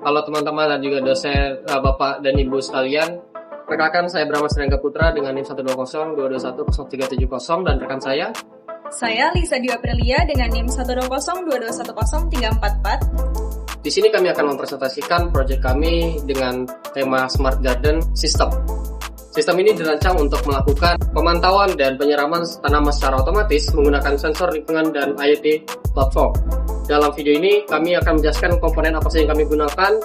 Halo teman-teman dan juga dosen, Bapak dan Ibu sekalian. Perkenalkan, saya Brahma Srengga Putra dengan NIM 120-221-0370 dan rekan saya. Saya Lisa Dwi Aprilia dengan NIM 120-221-3444. Di sini kami akan mempresentasikan proyek kami dengan tema Smart Garden System. Sistem ini dirancang untuk melakukan pemantauan dan penyiraman tanaman secara otomatis menggunakan sensor lingkungan dan IoT platform. Dalam video ini, kami akan menjelaskan komponen apa saja yang kami gunakan,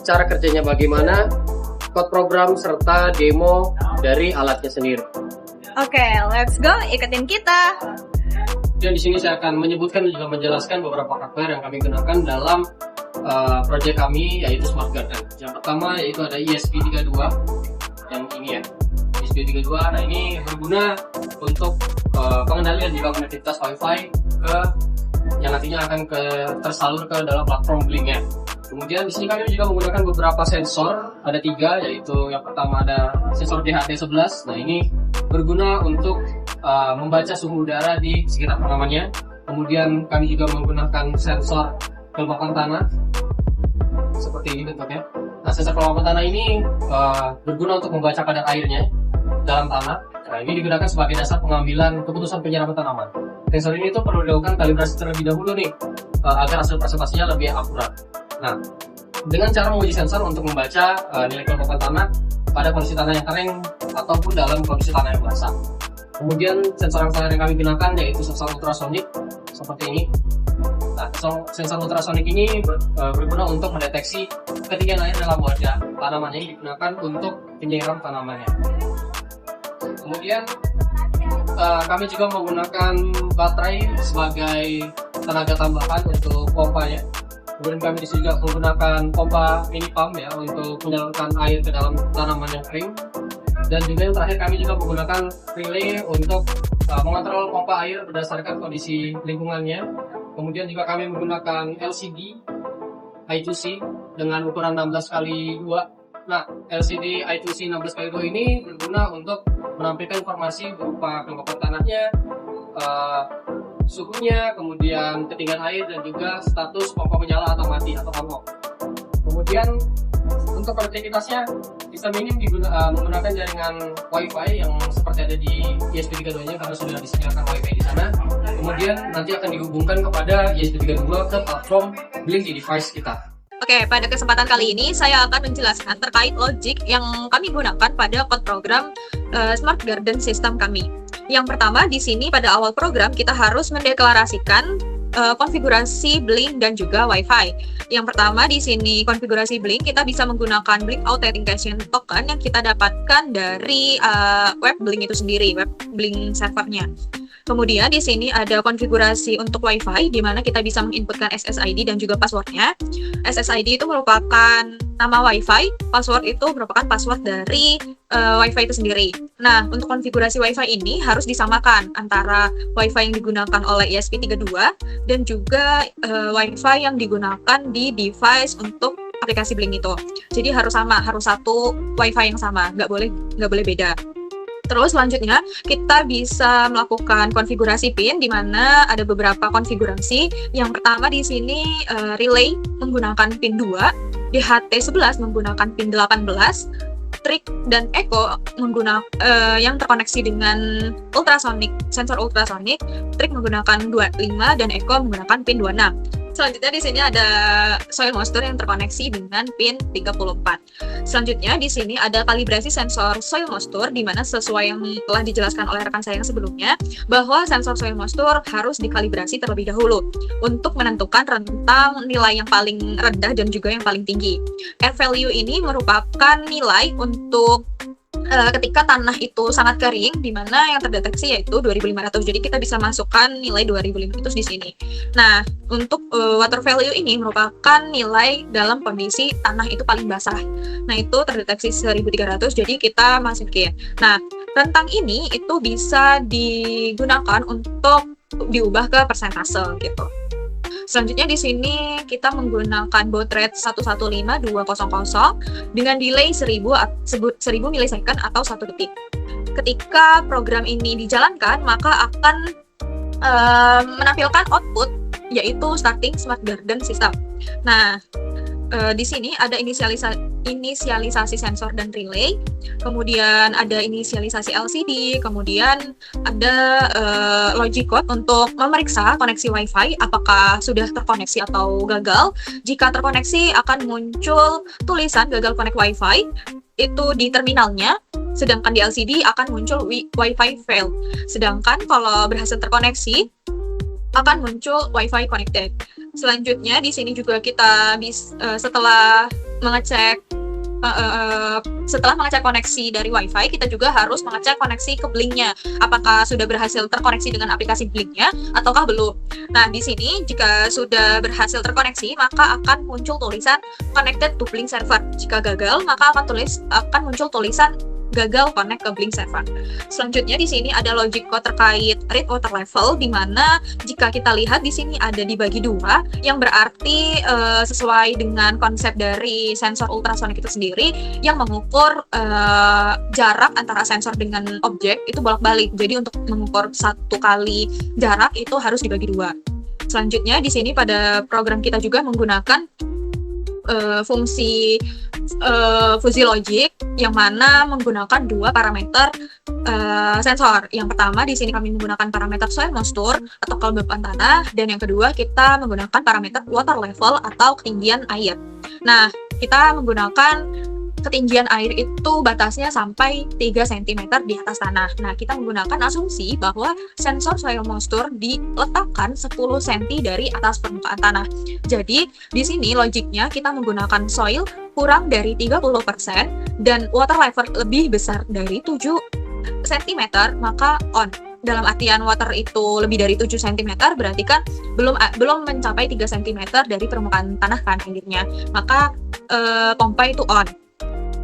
cara kerjanya bagaimana, code program, serta demo dari alatnya sendiri. Oke, let's go, ikutin kita. Dan di sini saya akan menyebutkan dan juga menjelaskan beberapa hardware yang kami gunakan dalam proyek kami, yaitu Smart Garden. Yang pertama yaitu ada ESP32, yang ini ya, ESP32. Nah, ini berguna untuk pengendalian juga konektivitas Wi-Fi yang nantinya akan tersalur ke dalam platform Blink-nya. Kemudian di sini kami juga menggunakan beberapa sensor, ada 3, yaitu yang pertama ada sensor DHT11. Nah, ini berguna untuk membaca suhu udara di sekitar tanamannya. Kemudian kami juga menggunakan sensor kelembapan tanah seperti ini bentuknya. Nah, sensor kelembapan tanah ini berguna untuk membaca kadar airnya dalam tanah. Nah, ini digunakan sebagai dasar pengambilan keputusan penyiraman tanaman. Sensor ini tuh perlu dilakukan kalibrasi terlebih dahulu nih, agar hasil presentasinya lebih akurat. Nah, dengan cara menguji sensor untuk membaca nilai kelembapan tanah pada kondisi tanah yang kering ataupun dalam kondisi tanah yang basah. Kemudian sensor yang kami gunakan yaitu sensor ultrasonik seperti ini. Nah, sensor ultrasonik ini berguna untuk mendeteksi ketinggian air dalam wadah tanamannya, yang digunakan untuk penyiram tanamannya. Kemudian kami juga menggunakan baterai sebagai tenaga tambahan untuk pompanya. Kemudian kami juga menggunakan pompa mini pump ya untuk menyalurkan air ke dalam tanaman yang kering. Dan juga yang terakhir kami juga menggunakan relay untuk mengontrol pompa air berdasarkan kondisi lingkungannya. Kemudian juga kami menggunakan LCD I2C dengan ukuran 16x2. Nah, LCD I2C 16x2 ini berguna untuk menampilkan informasi berupa kelembapan tanahnya, suhunya, kemudian ketinggian air, dan juga status pompa menyala atau mati atau on off. Kemudian untuk konektivitasnya, sistem ini menggunakan jaringan Wi-Fi yang seperti ada di ESP32-nya karena sudah disediakan Wi-Fi di sana. Kemudian nanti akan dihubungkan kepada ESP32 ke platform Blink di device kita. Oke, pada kesempatan kali ini saya akan menjelaskan terkait logik yang kami gunakan pada code program Smart Garden System kami. Yang pertama, di sini pada awal program kita harus mendeklarasikan konfigurasi Blink dan juga Wi-Fi. Yang pertama di sini konfigurasi Blink, kita bisa menggunakan Blink Authentication Token yang kita dapatkan dari web Blink itu sendiri, web Blink servernya. Kemudian di sini ada konfigurasi untuk Wi-Fi, di mana kita bisa menginputkan SSID dan juga passwordnya. SSID itu merupakan nama Wi-Fi, password itu merupakan password dari Wi-Fi itu sendiri. Nah, untuk konfigurasi Wi-Fi ini harus disamakan antara Wi-Fi yang digunakan oleh ESP32 dan juga Wi-Fi yang digunakan di device untuk aplikasi Blink itu. Jadi harus sama, harus satu Wi-Fi yang sama, nggak boleh beda. Terus selanjutnya kita bisa melakukan konfigurasi pin, di mana ada beberapa konfigurasi. Yang pertama di sini relay menggunakan pin 2, DHT11 menggunakan pin 18, Trig dan Echo menggunakan yang terkoneksi dengan ultrasonic, sensor ultrasonic. Trig menggunakan 25 dan Echo menggunakan pin 26. Selanjutnya di sini ada soil moisture yang terkoneksi dengan pin 34. Selanjutnya di sini ada kalibrasi sensor soil moisture, di mana sesuai yang telah dijelaskan oleh rekan saya yang sebelumnya, bahwa sensor soil moisture harus dikalibrasi terlebih dahulu untuk menentukan rentang nilai yang paling rendah dan juga yang paling tinggi. Air value ini merupakan nilai untuk ketika tanah itu sangat kering, di mana yang terdeteksi yaitu 2500. Jadi kita bisa masukkan nilai 2500 di sini. Nah, untuk water value ini merupakan nilai dalam kondisi tanah itu paling basah. Nah, itu terdeteksi 1300, jadi kita masukin. Nah, rentang ini itu bisa digunakan untuk diubah ke persentase gitu. Selanjutnya di sini kita menggunakan baud rate 115200 dengan delay 1000 milisecond atau 1 detik. Ketika program ini dijalankan, maka akan menampilkan output yaitu starting Smart Garden System. Nah, di sini ada inisialisasi sensor dan relay, kemudian ada inisialisasi LCD, kemudian ada logic code untuk memeriksa koneksi Wi-Fi apakah sudah terkoneksi atau gagal. Jika terkoneksi akan muncul tulisan gagal connect Wi-Fi itu di terminalnya, sedangkan di LCD akan muncul Wi-Fi failed. Sedangkan kalau berhasil terkoneksi akan muncul Wi-Fi connected. Selanjutnya di sini juga kita setelah mengecek koneksi dari Wi-Fi, kita juga harus mengecek koneksi ke Blink-nya. Apakah sudah berhasil terkoneksi dengan aplikasi Blink-nya ataukah belum. Nah, di sini jika sudah berhasil terkoneksi, maka akan muncul tulisan connected to Blink server. Jika gagal, maka akan muncul tulisan gagal connect ke Blink server. Selanjutnya di sini ada logic code terkait read water level, di mana jika kita lihat di sini ada dibagi dua, yang berarti sesuai dengan konsep dari sensor ultrasonic itu sendiri yang mengukur jarak antara sensor dengan objek itu bolak-balik. Jadi untuk mengukur satu kali jarak itu harus dibagi dua. Selanjutnya di sini pada program kita juga menggunakan fungsi fuzzy logic yang mana menggunakan dua parameter sensor. Yang pertama di sini kami menggunakan parameter soil moisture atau kelembapan tanah, dan yang kedua kita menggunakan parameter water level atau ketinggian air. Nah, kita menggunakan ketinggian air itu batasnya sampai 3 cm di atas tanah. Nah, kita menggunakan asumsi bahwa sensor soil moisture diletakkan 10 cm dari atas permukaan tanah. Jadi, di sini logiknya kita menggunakan soil kurang dari 30% dan water level lebih besar dari 7 cm, maka on. Dalam artian water itu lebih dari 7 cm, berarti kan belum mencapai 3 cm dari permukaan tanah kan airnya. Maka pompa itu on.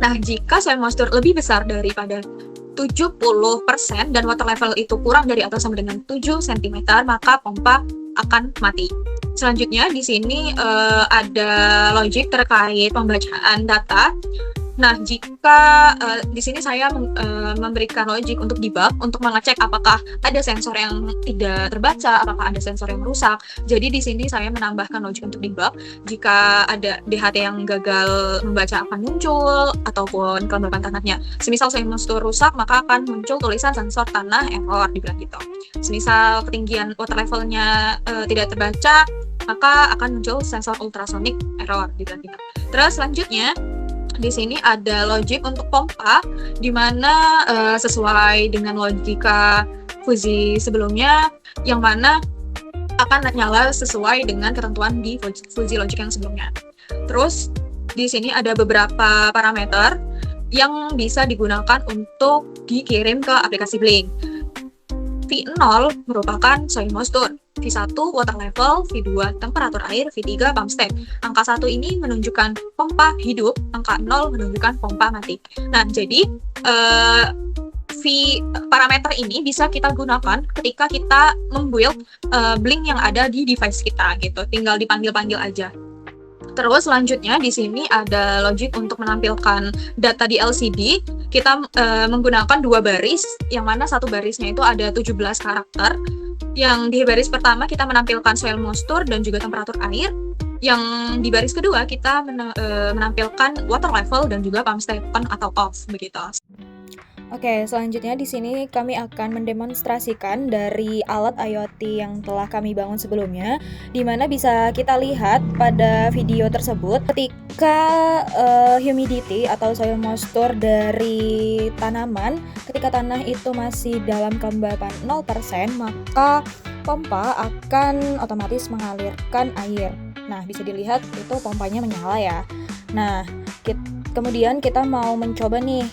Nah, jika soil moisture lebih besar daripada 70% dan water level itu kurang dari atau sama dengan 7 cm, maka pompa akan mati. Selanjutnya di sini ada logic terkait pembacaan data. Nah, jika di sini saya memberikan logic untuk debug, untuk mengecek apakah ada sensor yang tidak terbaca, apakah ada sensor yang rusak. Jadi di sini saya menambahkan logic untuk debug. Jika ada DHT yang gagal membaca akan muncul, ataupun kelembapan tanahnya. Semisal soil moisture rusak, maka akan muncul tulisan sensor tanah error, dibilang gitu. Semisal ketinggian water levelnya tidak terbaca, maka akan muncul sensor ultrasonic error, dibilang gitu. Terus selanjutnya di sini ada logic untuk pompa, di mana sesuai dengan logika fuzzy sebelumnya, yang mana akan nyala sesuai dengan ketentuan di fuzzy logic yang sebelumnya. Terus di sini ada beberapa parameter yang bisa digunakan untuk dikirim ke aplikasi Blink. V0 merupakan soil moisture, V1 water level, V2 temperatur air, V3 pump step. Angka 1 ini menunjukkan pompa hidup, angka 0 menunjukkan pompa mati. Nah, jadi parameter ini bisa kita gunakan ketika kita membuild Blink yang ada di device kita gitu. Tinggal dipanggil-panggil aja. Terus selanjutnya di sini ada logic untuk menampilkan data di LCD. Kita menggunakan dua baris, yang mana satu barisnya itu ada 17 karakter. Yang di baris pertama kita menampilkan soil moisture dan juga temperatur air. Yang di baris kedua kita menampilkan water level dan juga pump step on atau off, begitu. Oke, selanjutnya di sini kami akan mendemonstrasikan dari alat IoT yang telah kami bangun sebelumnya, di mana bisa kita lihat pada video tersebut ketika humidity atau soil moisture dari tanaman, ketika tanah itu masih dalam kelembapan 0%, maka pompa akan otomatis mengalirkan air. Nah, bisa dilihat itu pompanya menyala ya. Nah, kemudian kita mau mencoba nih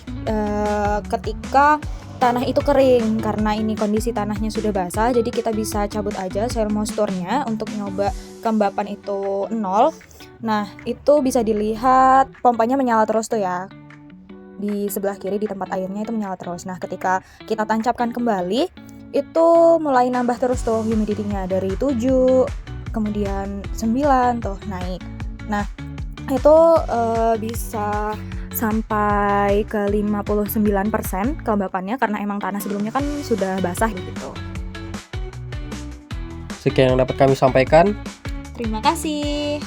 ketika tanah itu kering, karena ini kondisi tanahnya sudah basah, jadi kita bisa cabut aja soil moisture-nya untuk nyoba kelembapan itu 0. Nah, itu bisa dilihat pompanya menyala terus tuh ya. Di sebelah kiri di tempat airnya itu menyala terus. Nah, ketika kita tancapkan kembali, itu mulai nambah terus tuh humidity-nya dari 7, kemudian 9 tuh naik. Nah, itu bisa sampai ke 59% kelembapannya, karena emang tanah sebelumnya kan sudah basah gitu. Sekian yang dapat kami sampaikan. Terima kasih.